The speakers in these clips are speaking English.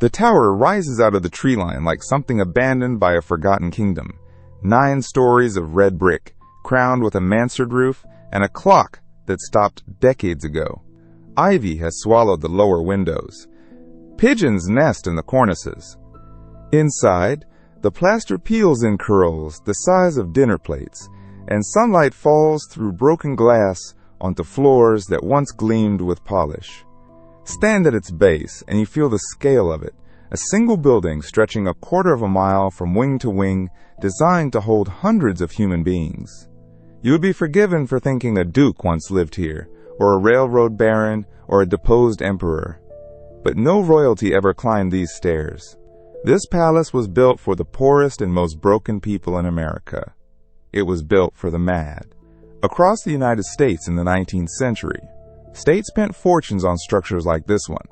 The tower rises out of the tree line like something abandoned by a forgotten kingdom. 9 stories of red brick, crowned with a mansard roof and a clock that stopped decades ago. Ivy has swallowed the lower windows. Pigeons nest in the cornices. Inside, the plaster peels in curls the size of dinner plates, and sunlight falls through broken glass onto floors that once gleamed with polish. Stand at its base and you feel the scale of it, a single building stretching a quarter of a mile from wing to wing, designed to hold hundreds of human beings. You would be forgiven for thinking a duke once lived here, or a railroad baron, or a deposed emperor. But no royalty ever climbed these stairs. This palace was built for the poorest and most broken people in America. It was built for the mad. Across the United States in the 19th century, states spent fortunes on structures like this one.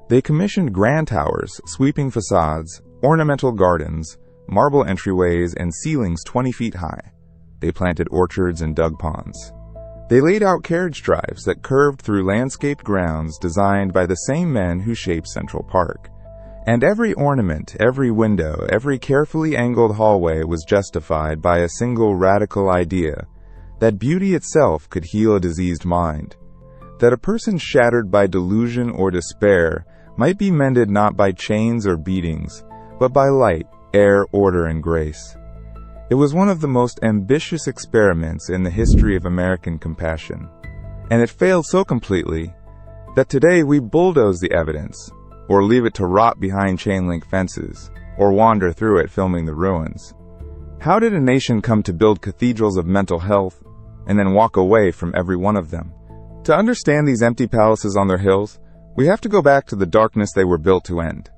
They commissioned grand towers, sweeping facades, ornamental gardens, marble entryways, and ceilings 20 feet high. They planted orchards and dug ponds. They laid out carriage drives that curved through landscaped grounds designed by the same men who shaped Central Park. And every ornament, every window, every carefully angled hallway was justified by a single radical idea, that beauty itself could heal a diseased mind, that a person shattered by delusion or despair might be mended not by chains or beatings, but by light, air, order, and grace. It was one of the most ambitious experiments in the history of American compassion, and it failed so completely that today we bulldoze the evidence, or leave it to rot behind chain-link fences, or wander through it filming the ruins. How did a nation come to build cathedrals of mental health and then walk away from every one of them? To understand these empty palaces on their hills, we have to go back to the darkness they were built to end.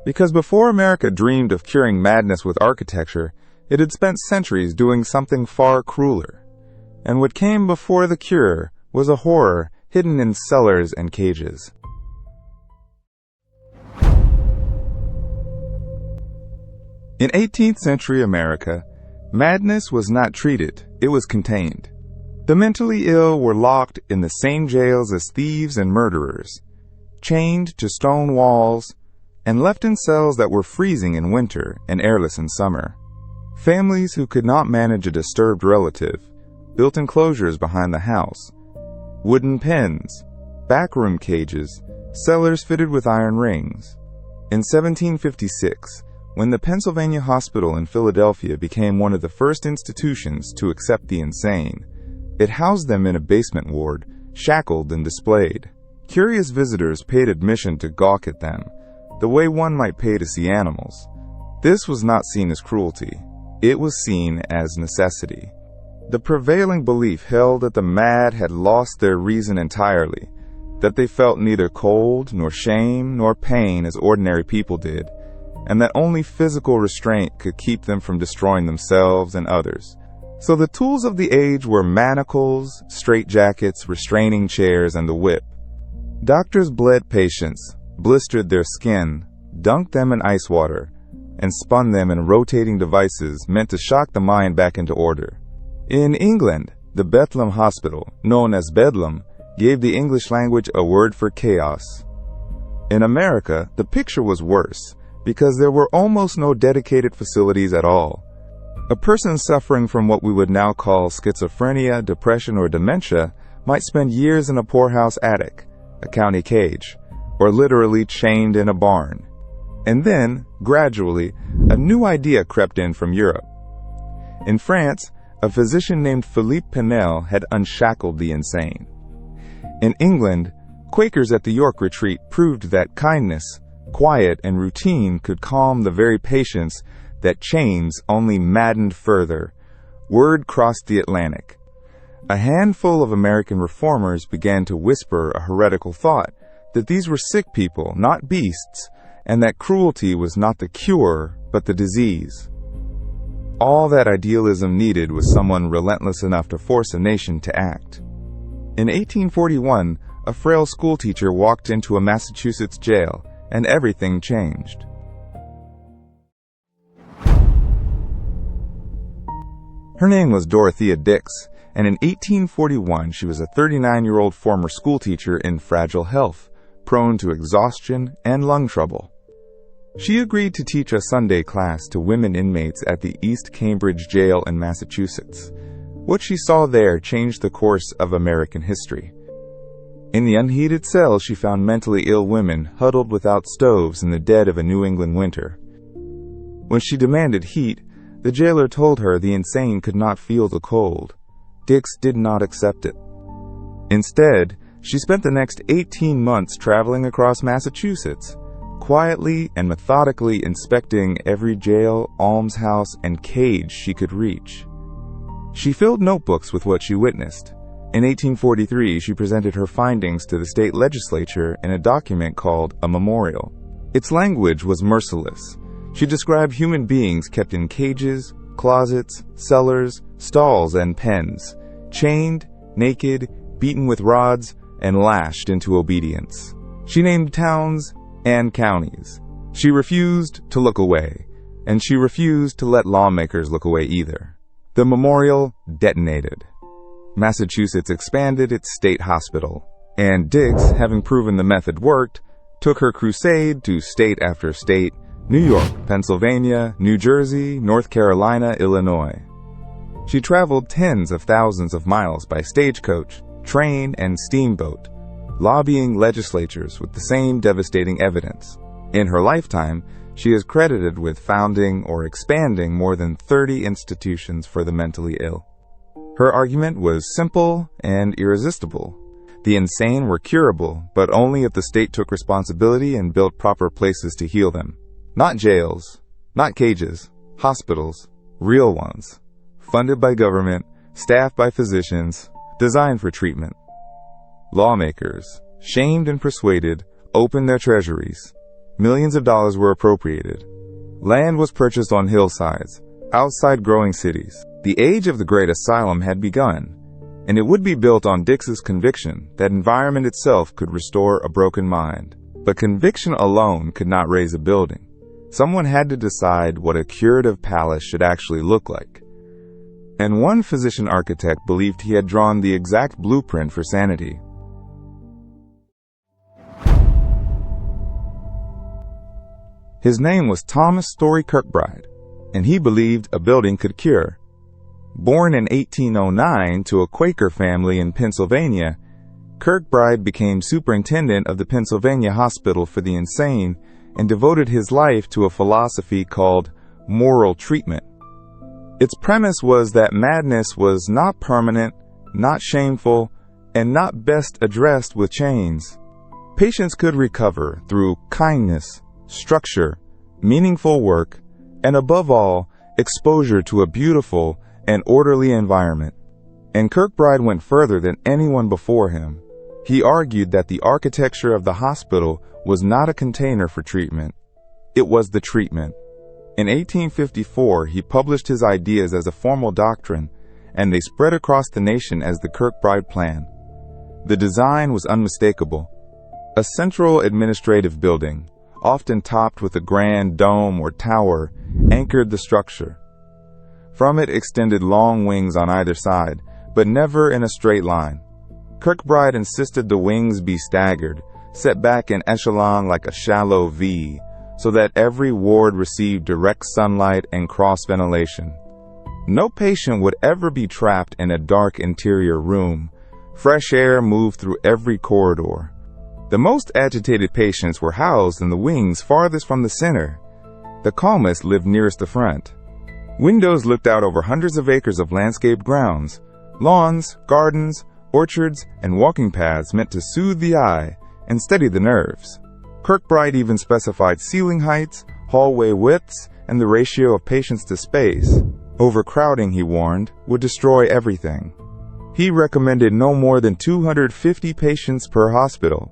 Because before America dreamed of curing madness with architecture, it had spent centuries doing something far crueler. And what came before the cure was a horror hidden in cellars and cages. In 18th century America, madness was not treated, it was contained. The mentally ill were locked in the same jails as thieves and murderers, chained to stone walls, and left in cells that were freezing in winter and airless in summer. Families who could not manage a disturbed relative built enclosures behind the house, wooden pens, backroom cages, cellars fitted with iron rings. In 1756, when the Pennsylvania Hospital in Philadelphia became one of the first institutions to accept the insane, it housed them in a basement ward, shackled and displayed. Curious visitors paid admission to gawk at them, the way one might pay to see animals. This was not seen as cruelty. It was seen as necessity. The prevailing belief held that the mad had lost their reason entirely, that they felt neither cold, nor shame, nor pain as ordinary people did, and that only physical restraint could keep them from destroying themselves and others. So the tools of the age were manacles, straitjackets, restraining chairs, and the whip. Doctors bled patients, blistered their skin, dunked them in ice water, and spun them in rotating devices meant to shock the mind back into order. In England, the Bethlehem Hospital, known as Bedlam, gave the English language a word for chaos. In America, the picture was worse, because there were almost no dedicated facilities at all. A person suffering from what we would now call schizophrenia, depression, or dementia might spend years in a poorhouse attic, a county cage, or literally chained in a barn. And then, gradually, a new idea crept in from Europe. In France, a physician named Philippe Pinel had unshackled the insane. In England, Quakers at the York Retreat proved that kindness, quiet, and routine could calm the very patients that chains only maddened further. Word crossed the Atlantic. A handful of American reformers began to whisper a heretical thought that these were sick people, not beasts, and that cruelty was not the cure, but the disease. All that idealism needed was someone relentless enough to force a nation to act. In 1841, a frail schoolteacher walked into a Massachusetts jail, and everything changed. Her name was Dorothea Dix, and in 1841 she was a 39-year-old former schoolteacher in fragile health, prone to exhaustion and lung trouble. She agreed to teach a Sunday class to women inmates at the East Cambridge Jail in Massachusetts. What she saw there changed the course of American history. In the unheated cells, she found mentally ill women huddled without stoves in the dead of a New England winter. When she demanded heat, the jailer told her the insane could not feel the cold. Dix did not accept it. Instead, she spent the next 18 months traveling across Massachusetts, quietly and methodically inspecting every jail, almshouse, and cage she could reach. She filled notebooks with what she witnessed. In 1843, she presented her findings to the state legislature in a document called a memorial. Its language was merciless. She described human beings kept in cages, closets, cellars, stalls, and pens, chained, naked, beaten with rods, and lashed into obedience. She named towns and counties. She refused to look away, and she refused to let lawmakers look away either. The memorial detonated. Massachusetts expanded its state hospital, and Dix, having proven the method worked, took her crusade to state after state: New York, Pennsylvania, New Jersey, North Carolina, Illinois. She traveled tens of thousands of miles by stagecoach, train, and steamboat, lobbying legislatures with the same devastating evidence. In her lifetime, she is credited with founding or expanding more than 30 institutions for the mentally ill. Her argument was simple and irresistible. The insane were curable, but only if the state took responsibility and built proper places to heal them. Not jails, not cages, hospitals, real ones, funded by government, staffed by physicians, designed for treatment. Lawmakers, shamed and persuaded, opened their treasuries. Millions of dollars were appropriated. Land was purchased on hillsides, outside growing cities. The age of the great asylum had begun, and it would be built on Dix's conviction that environment itself could restore a broken mind. But conviction alone could not raise a building. Someone had to decide what a curative palace should actually look like. And one physician architect believed he had drawn the exact blueprint for sanity. His name was Thomas Story Kirkbride, and he believed a building could cure. Born in 1809 to a Quaker family in Pennsylvania, Kirkbride became superintendent of the Pennsylvania Hospital for the Insane and devoted his life to a philosophy called moral treatment. Its premise was that madness was not permanent, not shameful, and not best addressed with chains. Patients could recover through kindness, structure, meaningful work, and above all, exposure to a beautiful and orderly environment. And Kirkbride went further than anyone before him. He argued that the architecture of the hospital was not a container for treatment. It was the treatment. In 1854, he published his ideas as a formal doctrine, and they spread across the nation as the Kirkbride Plan. The design was unmistakable. A central administrative building, often topped with a grand dome or tower, anchored the structure. From it extended long wings on either side, but never in a straight line. Kirkbride insisted the wings be staggered, set back in echelon like a shallow V, so that every ward received direct sunlight and cross-ventilation. No patient would ever be trapped in a dark interior room. Fresh air moved through every corridor. The most agitated patients were housed in the wings farthest from the center. The calmest lived nearest the front. Windows looked out over hundreds of acres of landscaped grounds, lawns, gardens, orchards, and walking paths meant to soothe the eye and steady the nerves. Kirkbride even specified ceiling heights, hallway widths, and the ratio of patients to space. Overcrowding, he warned, would destroy everything. He recommended no more than 250 patients per hospital.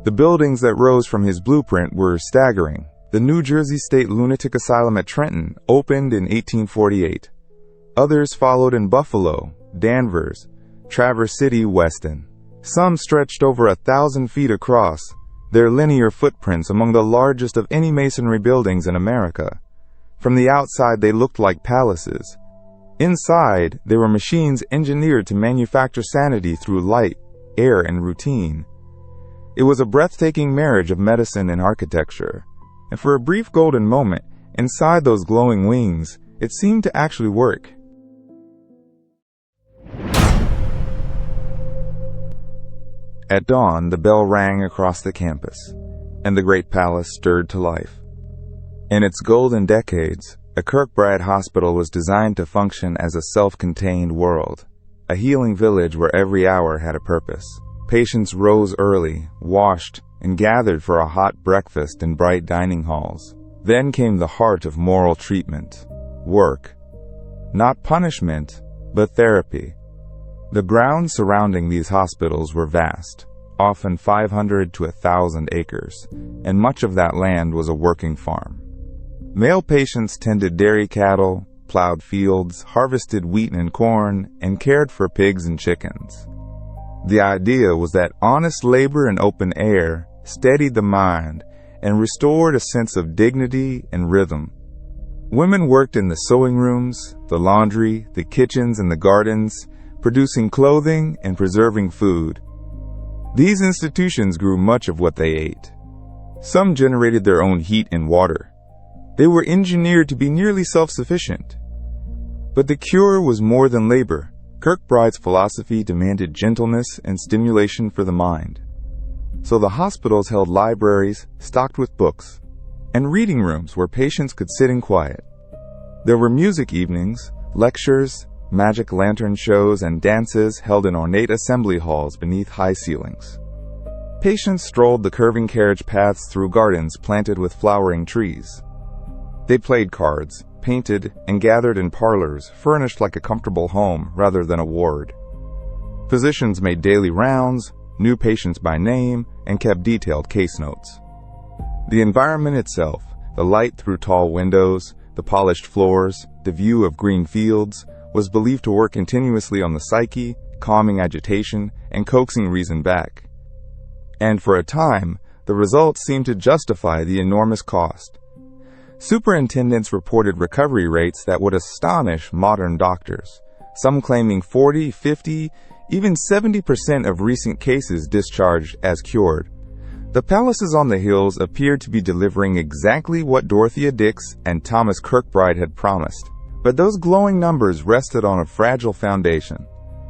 The buildings that rose from his blueprint were staggering. The New Jersey State Lunatic Asylum at Trenton opened in 1848. Others followed in Buffalo, Danvers, Traverse City, Weston. Some stretched over 1,000 feet across, their linear footprints among the largest of any masonry buildings in America. From the outside, they looked like palaces. Inside, they were machines engineered to manufacture sanity through light, air, and routine. It was a breathtaking marriage of medicine and architecture. and for a brief golden moment, inside those glowing wings, it seemed to actually work. At dawn, the bell rang across the campus, and the great palace stirred to life. In its golden decades, a Kirkbride hospital was designed to function as a self-contained world, a healing village where every hour had a purpose. Patients rose early, washed, and gathered for a hot breakfast in bright dining halls. Then came the heart of moral treatment, work. Not punishment, but therapy. The grounds surrounding these hospitals were vast, often 500 to 1,000 acres, and much of that land was a working farm. Male patients tended dairy cattle, plowed fields, harvested wheat and corn, and cared for pigs and chickens. The idea was that honest labor in open air steadied the mind and restored a sense of dignity and rhythm. Women worked in the sewing rooms, the laundry, the kitchens, and the gardens, producing clothing and preserving food. These institutions grew much of what they ate. Some generated their own heat and water. They were engineered to be nearly self-sufficient. But the cure was more than labor. Kirkbride's philosophy demanded gentleness and stimulation for the mind. So the hospitals held libraries stocked with books, and reading rooms where patients could sit in quiet. There were music evenings, lectures, magic lantern shows, and dances held in ornate assembly halls beneath high ceilings. Patients strolled the curving carriage paths through gardens planted with flowering trees. They played cards, painted, and gathered in parlors furnished like a comfortable home rather than a ward. Physicians made daily rounds, knew patients by name, and kept detailed case notes. The environment itself, the light through tall windows, the polished floors, the view of green fields, was believed to work continuously on the psyche, calming agitation, and coaxing reason back. And for a time, the results seemed to justify the enormous cost. Superintendents reported recovery rates that would astonish modern doctors, some claiming 40, 50, even 70% of recent cases discharged as cured. The palaces on the hills appeared to be delivering exactly what Dorothea Dix and Thomas Kirkbride had promised. But those glowing numbers rested on a fragile foundation.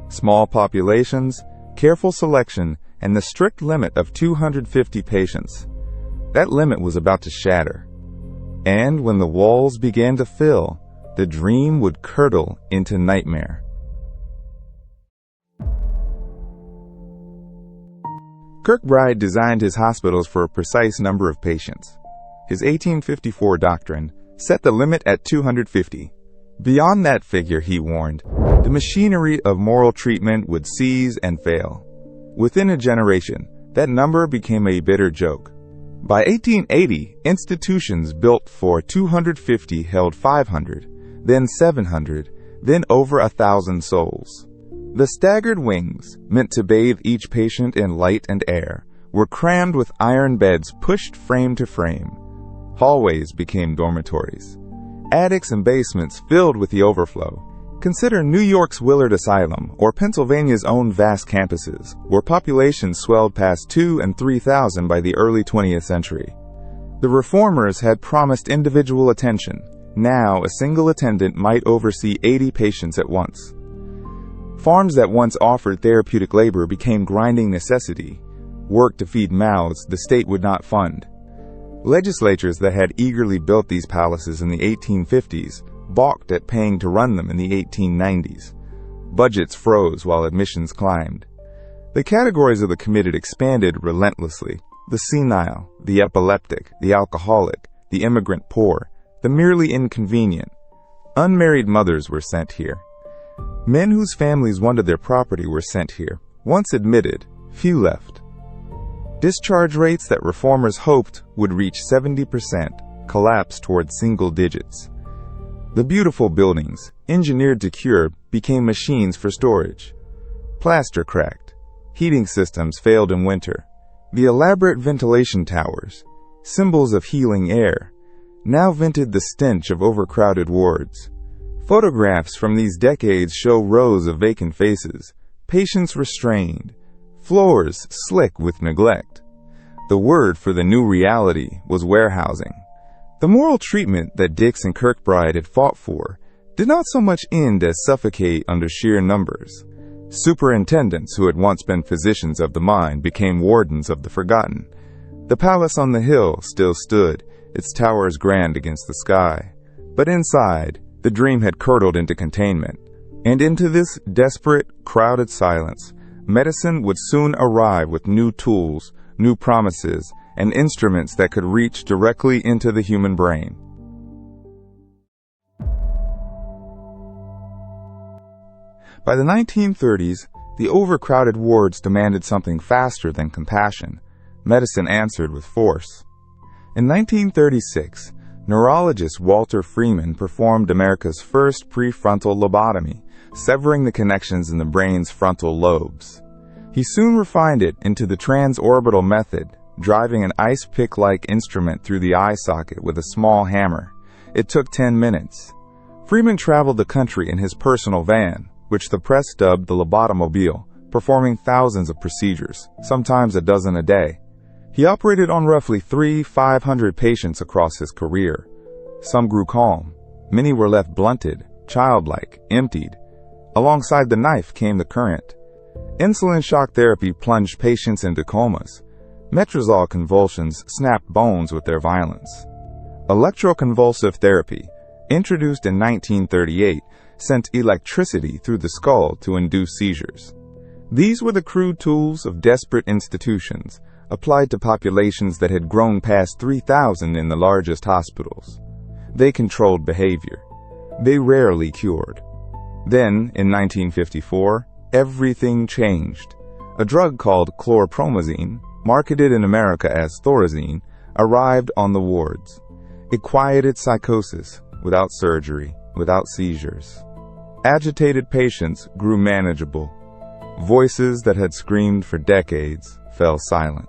Small populations, careful selection, and the strict limit of 250 patients. That limit was about to shatter. And when the walls began to fill, the dream would curdle into nightmare. Kirkbride designed his hospitals for a precise number of patients. His 1854 doctrine set the limit at 250. Beyond that figure, he warned, the machinery of moral treatment would seize and fail. Within a generation, that number became a bitter joke. By 1880, institutions built for 250 held 500, then 700, then over 1,000 souls. The staggered wings, meant to bathe each patient in light and air, were crammed with iron beds pushed frame to frame. Hallways became dormitories. Attics and basements filled with the overflow. Consider New York's Willard Asylum or Pennsylvania's own vast campuses, where populations swelled past 2,000 and 3,000 by the early 20th century. The reformers had promised individual attention. Now, a single attendant might oversee 80 patients at once. Farms that once offered therapeutic labor became grinding necessity. Work to feed mouths the state would not fund. Legislatures that had eagerly built these palaces in the 1850s balked at paying to run them in the 1890s. Budgets froze while admissions climbed. The categories of the committed expanded relentlessly. The senile, the epileptic, the alcoholic, the immigrant poor, the merely inconvenient. Unmarried mothers were sent here. Men whose families wanted their property were sent here. Once admitted, few left. Discharge rates that reformers hoped would reach 70% collapsed toward single digits. The beautiful buildings, engineered to cure, became machines for storage. Plaster cracked. Heating systems failed in winter. The elaborate ventilation towers, symbols of healing air, now vented the stench of overcrowded wards. Photographs from these decades show rows of vacant faces, patients restrained, floors slick with neglect. The word for the new reality was warehousing. The moral treatment that Dix and Kirkbride had fought for did not so much end as suffocate under sheer numbers. Superintendents who had once been physicians of the mind became wardens of the forgotten. The palace on the hill still stood, its towers grand against the sky. But inside, the dream had curdled into containment. And into this desperate, crowded silence, medicine would soon arrive with new tools, new promises, and instruments that could reach directly into the human brain. By the 1930s, the overcrowded wards demanded something faster than compassion. Medicine answered with force. In 1936, neurologist Walter Freeman performed America's first prefrontal lobotomy, severing the connections in the brain's frontal lobes. He soon refined it into the transorbital method, driving an ice pick-like instrument through the eye socket with a small hammer. It took 10 minutes. Freeman traveled the country in his personal van, which the press dubbed the lobotomobile, performing thousands of procedures, sometimes a dozen a day. He operated on roughly 500 patients across his career. Some grew calm. Many were left blunted, childlike, emptied. Alongside the knife came the current. Insulin shock therapy plunged patients into comas. Metrazole convulsions snapped bones with their violence. Electroconvulsive therapy, introduced in 1938, sent electricity through the skull to induce seizures. These were the crude tools of desperate institutions, applied to populations that had grown past 3,000 in the largest hospitals. They controlled behavior. They rarely cured. Then, in 1954, everything changed. A drug called chlorpromazine, marketed in America as Thorazine, arrived on the wards. It quieted psychosis, without surgery, without seizures. Agitated patients grew manageable. Voices that had screamed for decades fell silent.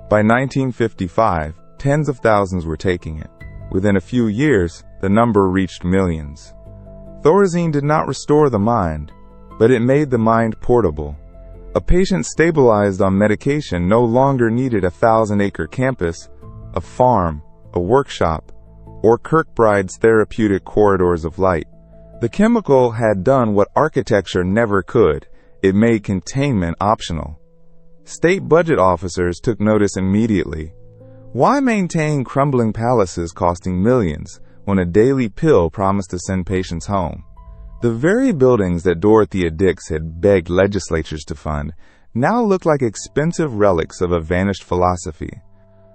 By 1955, tens of thousands were taking it. Within a few years, the number reached millions. Thorazine did not restore the mind, but it made the mind portable. A patient stabilized on medication no longer needed a 1,000-acre campus, a farm, a workshop, or Kirkbride's therapeutic corridors of light. The chemical had done what architecture never could. It made containment optional. State budget officers took notice immediately. Why maintain crumbling palaces costing millions when a daily pill promised to send patients home? The very buildings that Dorothea Dix had begged legislatures to fund now looked like expensive relics of a vanished philosophy.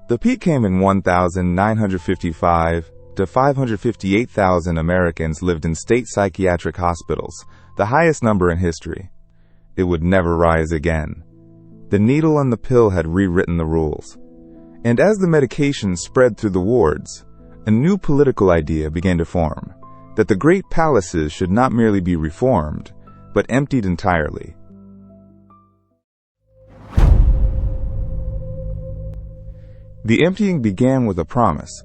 The peak came in 1955 to 558,000 Americans lived in state psychiatric hospitals, the highest number in history. It would never rise again. The needle and the pill had rewritten the rules. And as the medication spread through the wards, a new political idea began to form, that the great palaces should not merely be reformed, but emptied entirely. The emptying began with a promise.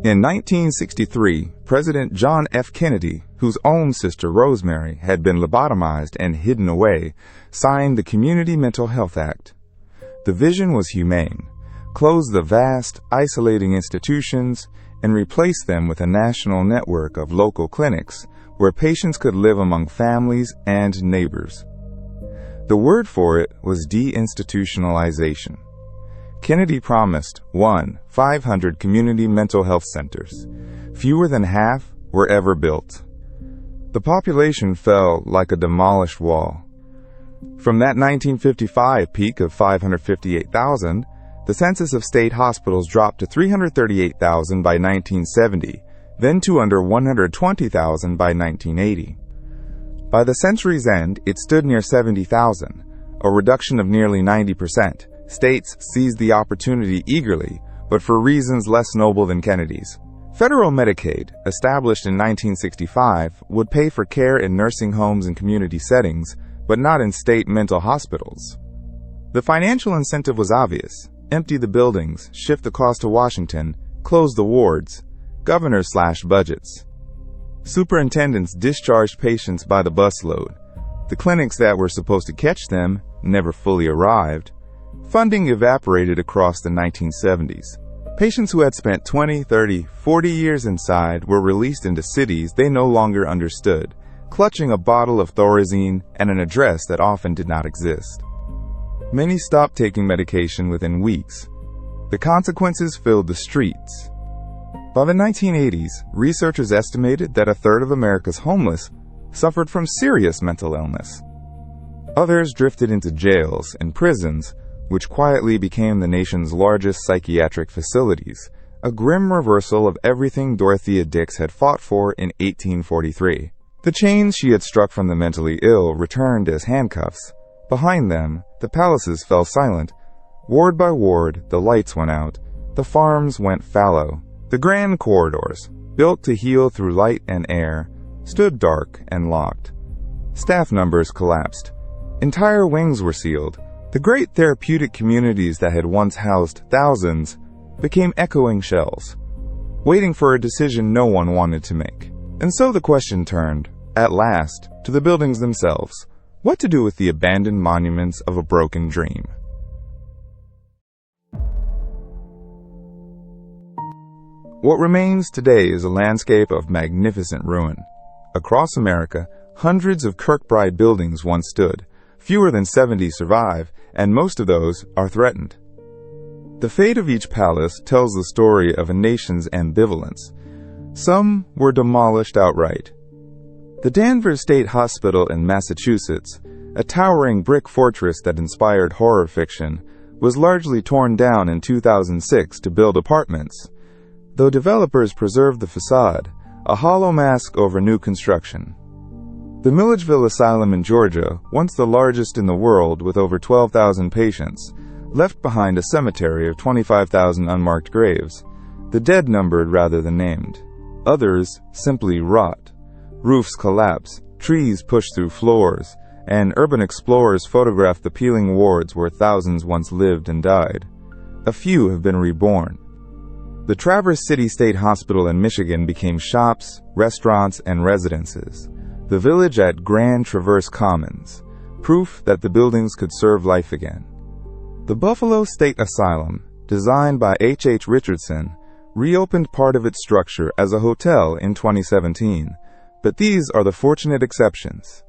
In 1963, President John F. Kennedy, whose own sister Rosemary had been lobotomized and hidden away, signed the Community Mental Health Act. The vision was humane: close the vast, isolating institutions and replace them with a national network of local clinics where patients could live among families and neighbors. The word for it was deinstitutionalization. Kennedy promised 500 community mental health centers. Fewer than half were ever built. The population fell like a demolished wall. From that 1955 peak of 558,000, the census of state hospitals dropped to 338,000 by 1970, then to under 120,000 by 1980. By the century's end, it stood near 70,000, a reduction of nearly 90%. States seized the opportunity eagerly, but for reasons less noble than Kennedy's. Federal Medicaid, established in 1965, would pay for care in nursing homes and community settings, but not in state mental hospitals. The financial incentive was obvious: empty the buildings, shift the cost to Washington, close the wards, governors slashed budgets. Superintendents discharged patients by the busload. The clinics that were supposed to catch them never fully arrived. Funding evaporated across the 1970s. Patients who had spent 20, 30, 40 years inside were released into cities they no longer understood, clutching a bottle of Thorazine and an address that often did not exist. Many stopped taking medication within weeks. The consequences filled the streets. By the 1980s, researchers estimated that a third of America's homeless suffered from serious mental illness. Others drifted into jails and prisons, which quietly became the nation's largest psychiatric facilities, a grim reversal of everything Dorothea Dix had fought for in 1843. The chains she had struck from the mentally ill returned as handcuffs. Behind them, the palaces fell silent. Ward by ward, the lights went out. The farms went fallow. The grand corridors, built to heal through light and air, stood dark and locked. Staff numbers collapsed. Entire wings were sealed. The great therapeutic communities that had once housed thousands became echoing shells, waiting for a decision no one wanted to make. And so the question turned, at last, to the buildings themselves. What to do with the abandoned monuments of a broken dream? What remains today is a landscape of magnificent ruin. Across America, hundreds of Kirkbride buildings once stood. Fewer than 70 survive, and most of those are threatened. The fate of each palace tells the story of a nation's ambivalence. Some were demolished outright. The Danvers State Hospital in Massachusetts, a towering brick fortress that inspired horror fiction, was largely torn down in 2006 to build apartments. Though developers preserved the facade, a hollow mask over new construction. The Milledgeville Asylum in Georgia, once the largest in the world with over 12,000 patients, left behind a cemetery of 25,000 unmarked graves, the dead numbered rather than named. Others simply rot. Roofs collapse, trees push through floors, and urban explorers photograph the peeling wards where thousands once lived and died. A few have been reborn. The Traverse City State Hospital in Michigan became shops, restaurants, and residences. The village at Grand Traverse Commons, proof that the buildings could serve life again. The Buffalo State Asylum, designed by H. Richardson, reopened part of its structure as a hotel in 2017, but these are the fortunate exceptions.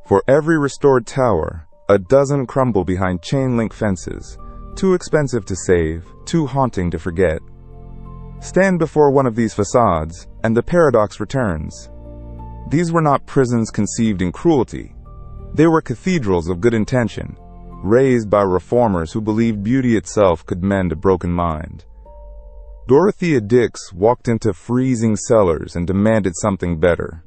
For every restored tower, a dozen crumble behind chain-link fences, too expensive to save, too haunting to forget. Stand before one of these facades, and the paradox returns. These were not prisons conceived in cruelty. They were cathedrals of good intention, raised by reformers who believed beauty itself could mend a broken mind. Dorothea Dix walked into freezing cellars and demanded something better.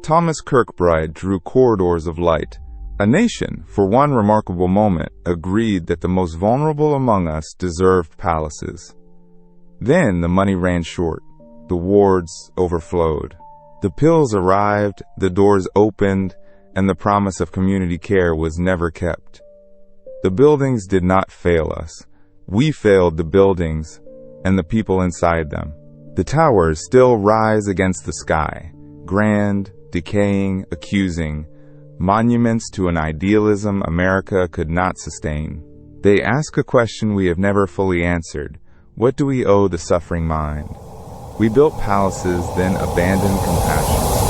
Thomas Kirkbride drew corridors of light. A nation, for one remarkable moment, agreed that the most vulnerable among us deserved palaces. Then the money ran short. The wards overflowed. The pills arrived, the doors opened, and the promise of community care was never kept. The buildings did not fail us. We failed the buildings and the people inside them. The towers still rise against the sky, grand, decaying, accusing, monuments to an idealism America could not sustain. They ask a question we have never fully answered. What do we owe the suffering mind? We built palaces, then abandoned compassion.